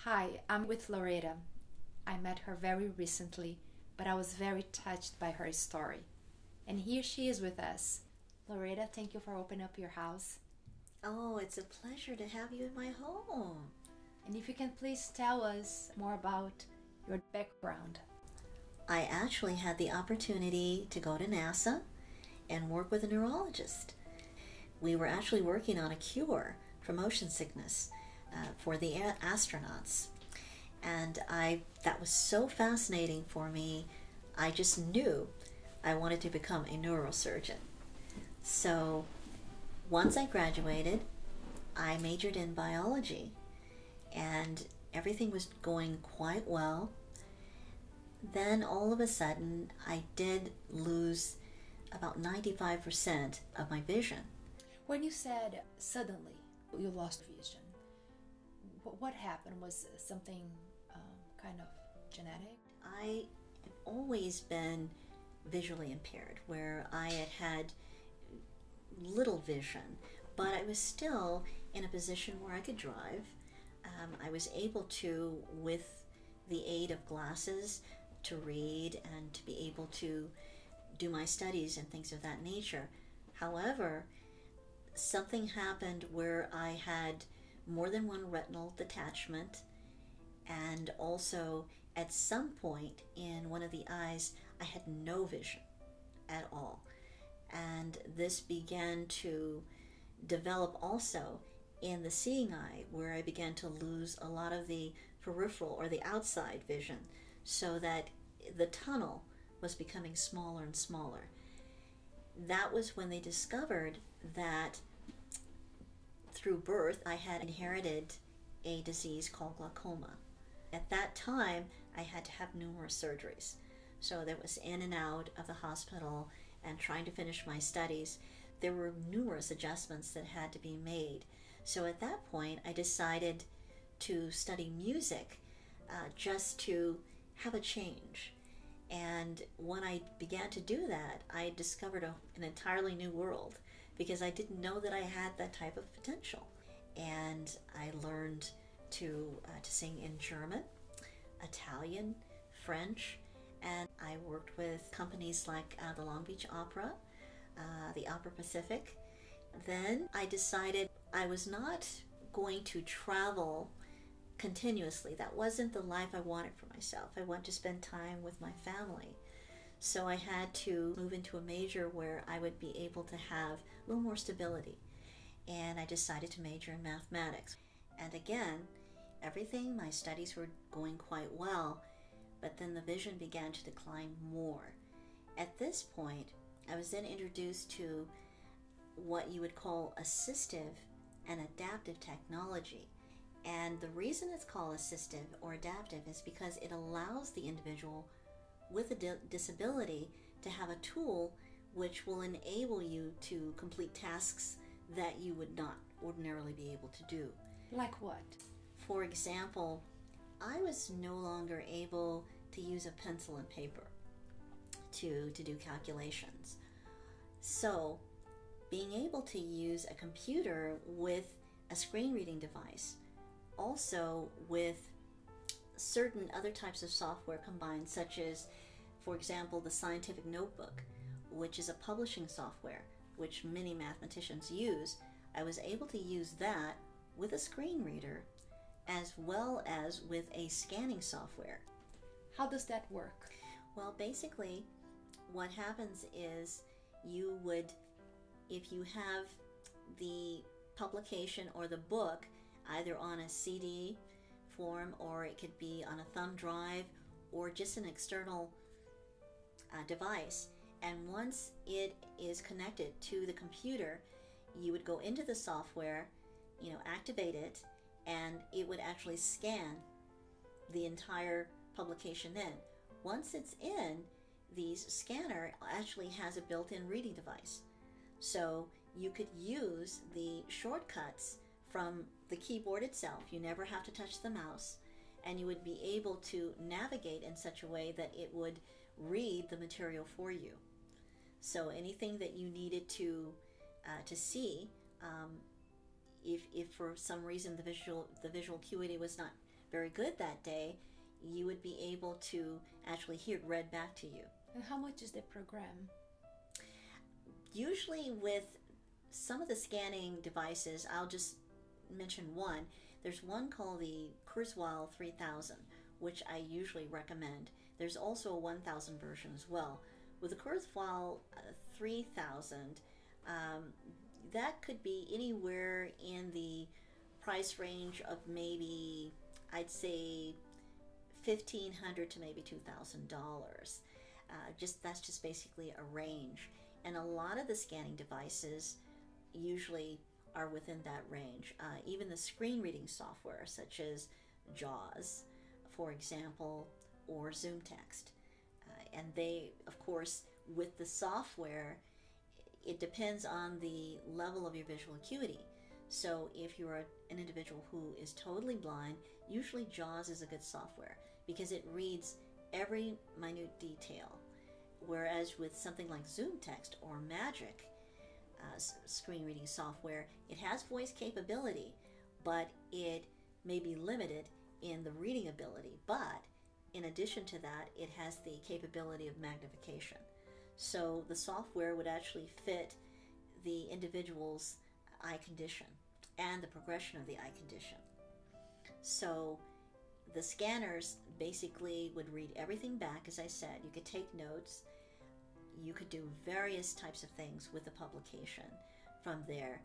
Hi, I'm with Loretta. I met her very recently, but I was very touched by her story. And here she is with us. Loretta, thank you for opening up your house. Oh, it's a pleasure to have you in my home. And if you can please tell us more about your background. I actually had the opportunity to go to NASA and work with a neurologist. We were actually working on a cure for motion sickness for the astronauts. And that was so fascinating for me. I just knew I wanted to become a neurosurgeon. So once I graduated, I majored in biology and everything was going quite well. Then all of a sudden, I did lose about 95% of my vision. When you said suddenly you lost vision, what happened? Was something kind of genetic? I have always been visually impaired, where I had little vision, but I was still in a position where I could drive. I was able to, with the aid of glasses, to read and to be able to do my studies and things of that nature. However, something happened where I had more than one retinal detachment, and also at some point in one of the eyes I had no vision at all. And this began to develop also in the seeing eye, where I began to lose a lot of the peripheral or the outside vision, so that the tunnel was becoming smaller and smaller. That was when they discovered that through birth I had inherited a disease called glaucoma. At that time, I had to have numerous surgeries. So there was in and out of the hospital and trying to finish my studies. There were numerous adjustments that had to be made. So at that point, I decided to study music just to have a change. And when I began to do that, I discovered an entirely new world, because I didn't know that I had that type of potential. And I learned to sing in German, Italian, French, and I worked with companies like the Long Beach Opera, the Opera Pacific. Then I decided I was not going to travel continuously. That wasn't the life I wanted for myself. I wanted to spend time with my family. So I had to move into a major where I would be able to have a little more stability. And I decided to major in mathematics. And again, my studies were going quite well, but then the vision began to decline more. At this point, I was then introduced to what you would call assistive and adaptive technology. And the reason it's called assistive or adaptive is because it allows the individual with a disability to have a tool which will enable you to complete tasks that you would not ordinarily be able to do. Like what? For example, I was no longer able to use a pencil and paper to do calculations. So being able to use a computer with a screen reading device, also with certain other types of software combined, such as, for example, the Scientific Notebook, which is a publishing software which many mathematicians use. I was able to use that with a screen reader as well as with a scanning software. How does that work? Well, basically, what happens is you would, if you have the publication or the book either on a CD form, or it could be on a thumb drive, or just an external device, and once it is connected to the computer, you would go into the software, activate it, and it would actually scan the entire publication in. Once it's in, the scanner actually has a built-in reading device. So you could use the shortcuts from the keyboard itself. You never have to touch the mouse, and you would be able to navigate in such a way that it would read the material for you. So anything that you needed to see, if for some reason the visual acuity was not very good that day, you would be able to actually hear it read back to you. And how much is the program? Usually with some of the scanning devices, I'll just mention one. There's one called the Kurzweil 3000, which I usually recommend. There's also a 1000 version as well. With the Kurzweil 3000, that could be anywhere in the price range of maybe, I'd say, $1,500 to maybe $2,000. That's just basically a range. And a lot of the scanning devices usually are within that range. Even the screen reading software, such as JAWS, for example, or ZoomText. And they, of course, with the software, it depends on the level of your visual acuity. So if you're an individual who is totally blind, usually JAWS is a good software because it reads every minute detail. Whereas with something like ZoomText or Magic screen reading software, it has voice capability, but it may be limited in the reading ability. But in addition to that, it has the capability of magnification. So the software would actually fit the individual's eye condition and the progression of the eye condition. So the scanners basically would read everything back, as I said. You could take notes. You could do various types of things with the publication from there.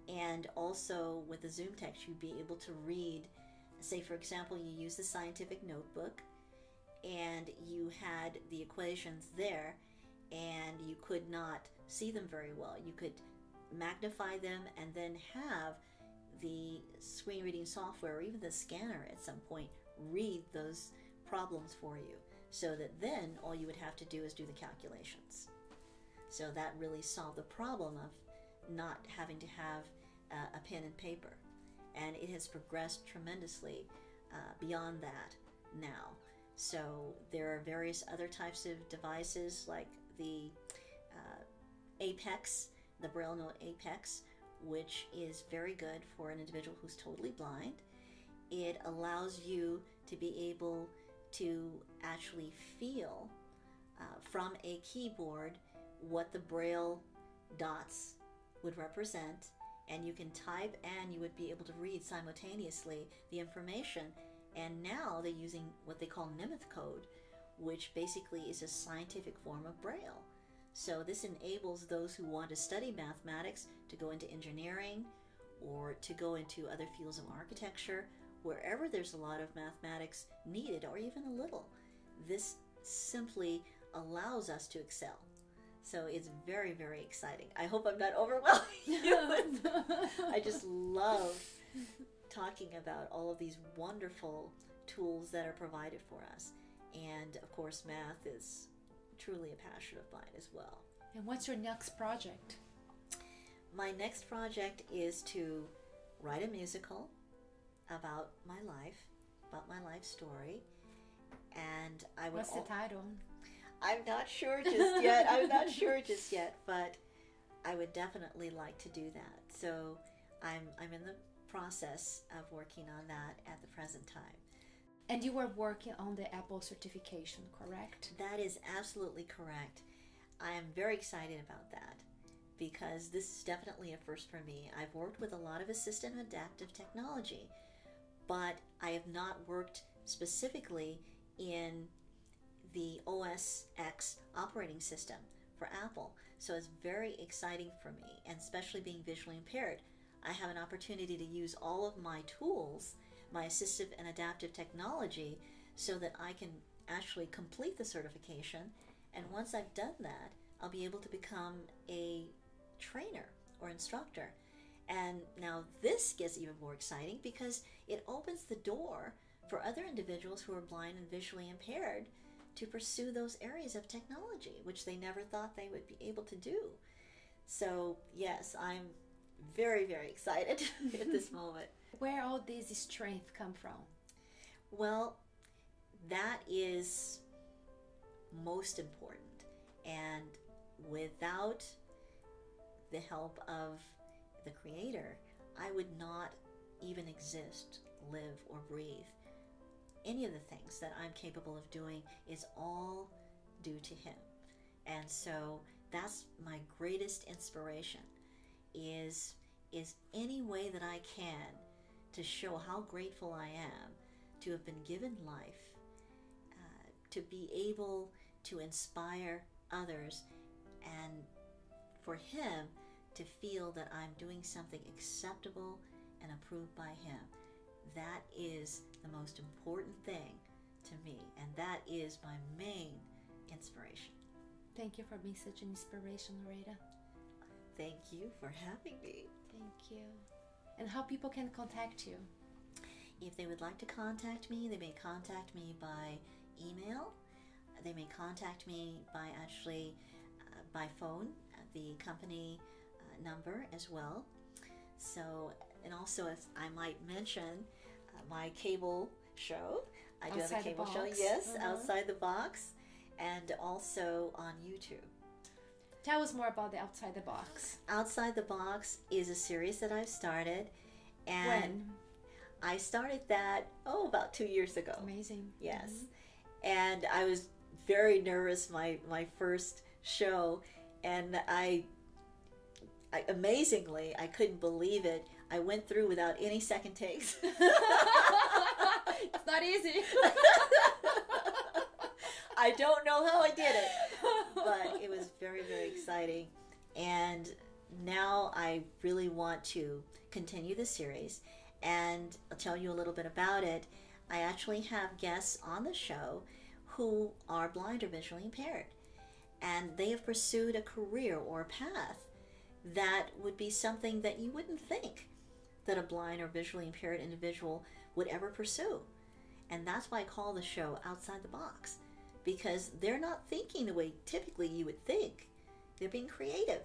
And also with the ZoomText, you'd be able to read, say for example, you use the scientific notebook and you had the equations there and you could not see them very well. You could magnify them and then have the screen reading software or even the scanner at some point read those problems for you, so that then all you would have to do is do the calculations. So that really solved the problem of not having to have a pen and paper. And it has progressed tremendously beyond that now. So there are various other types of devices like the Apex, the Braille Note Apex, which is very good for an individual who's totally blind. It allows you to be able to actually feel from a keyboard what the Braille dots would represent, and you can type and you would be able to read simultaneously the information. And now they're using what they call Nemeth code, which basically is a scientific form of Braille. So this enables those who want to study mathematics to go into engineering or to go into other fields of architecture, wherever there's a lot of mathematics needed, or even a little. This simply allows us to excel. So it's very, very exciting. I hope I'm not overwhelming you. I just love talking about all of these wonderful tools that are provided for us. And of course, math is truly a passion of mine as well. And what's your next project? My next project is to write a musical about my life story. And I would. What's the title? I'm not sure just yet. But I would definitely like to do that. So I'm in the process of working on that at the present time. And you were working on the Apple certification, correct? That is absolutely correct. I am very excited about that because this is definitely a first for me. I've worked with a lot of assistive and adaptive technology, but I have not worked specifically in the OS X operating system for Apple. So it's very exciting for me, and especially being visually impaired. I have an opportunity to use all of my tools, my assistive and adaptive technology, so that I can actually complete the certification. And once I've done that, I'll be able to become a trainer or instructor. And now this gets even more exciting because it opens the door for other individuals who are blind and visually impaired to pursue those areas of technology, which they never thought they would be able to do. So yes, I'm very, very excited at this moment. Where all this strength come from? Well, that is most important. And without the help of the Creator, I would not even exist, live, or breathe any of the things that I'm capable of doing is all due to him. And so that's my greatest inspiration, is any way that I can to show how grateful I am to have been given life, to be able to inspire others, and for him to feel that I'm doing something acceptable and approved by him. That is the most important thing to me, and that is my main inspiration. Thank you for being such an inspiration, Loretta. Thank you for having me. Thank you. And how people can contact you? If they would like to contact me, they may contact me by email. They may contact me by by phone, the company number as well. So, and also, if I might mention my cable show. I do have a cable show, yes, Outside the Box, and also on YouTube. Tell us more about the Outside the Box. Outside the Box is a series that I've started. And when? I started that, about 2 years ago. Amazing. Yes. Mm-hmm. And I was very nervous, my first show, and I amazingly, I couldn't believe it. I went through without any second takes. It's not easy. I don't know how I did it, but it was very, very exciting. And now I really want to continue the series, and I'll tell you a little bit about it. I actually have guests on the show who are blind or visually impaired, and they have pursued a career or a path that would be something that you wouldn't think that a blind or visually impaired individual would ever pursue. And that's why I call the show Outside the Box, because they're not thinking the way typically you would think. They're being creative.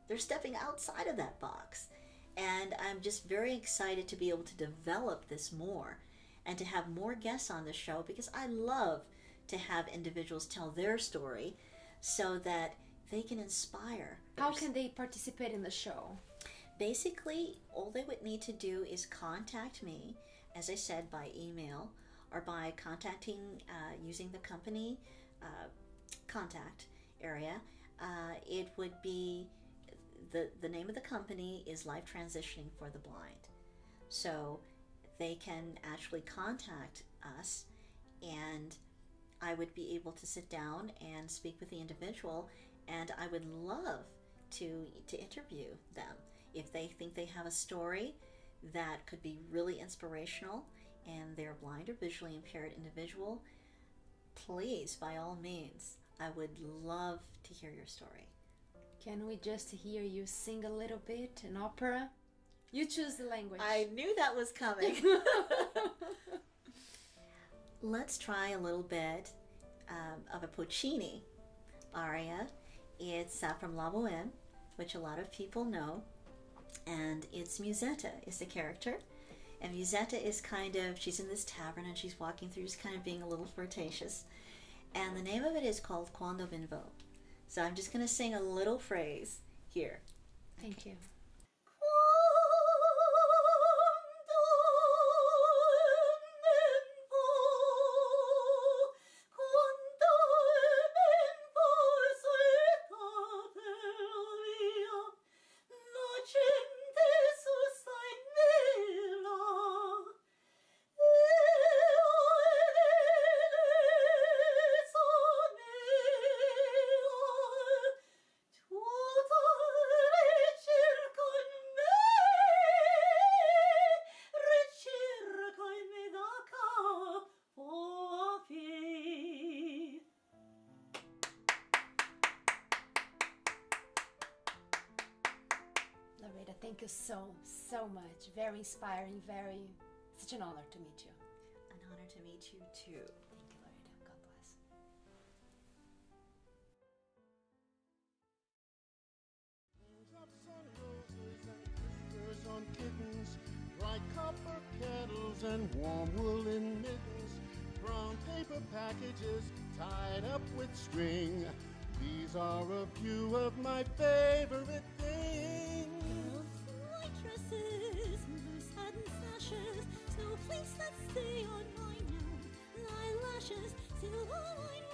They're stepping outside of that box. And I'm just very excited to be able to develop this more and to have more guests on the show, because I love to have individuals tell their story so that they can inspire. How can they participate in the show? Basically, all they would need to do is contact me, as I said, by email, or by contacting using the company contact area. It would be, the name of the company is Life Transitioning for the Blind. So they can actually contact us, and I would be able to sit down and speak with the individual, and I would love to interview them. If they think they have a story that could be really inspirational and they're a blind or visually impaired individual, please, by all means, I would love to hear your story. Can we just hear you sing a little bit, an opera? You choose the language. I knew that was coming. Let's try a little bit of a Puccini aria. It's from La Boheme, which a lot of people know, and it's Musetta is the character. And Musetta is she's in this tavern and she's walking through, just kind of being a little flirtatious. And the name of it is called Quando Vinvo. So I'm just going to sing a little phrase here. Thank you. Loretta, thank you so much. Very inspiring, such an honor to meet you. An honor to meet you too. Thank you, Loretta. God bless. Drops on roses and whiskers on kittens, bright copper kettles and warm woolen mittens, brown paper packages tied up with string. These are a few of my favorite things. White dresses, blue satin sashes, snowflakes that stay on my nose, ashes, silver wine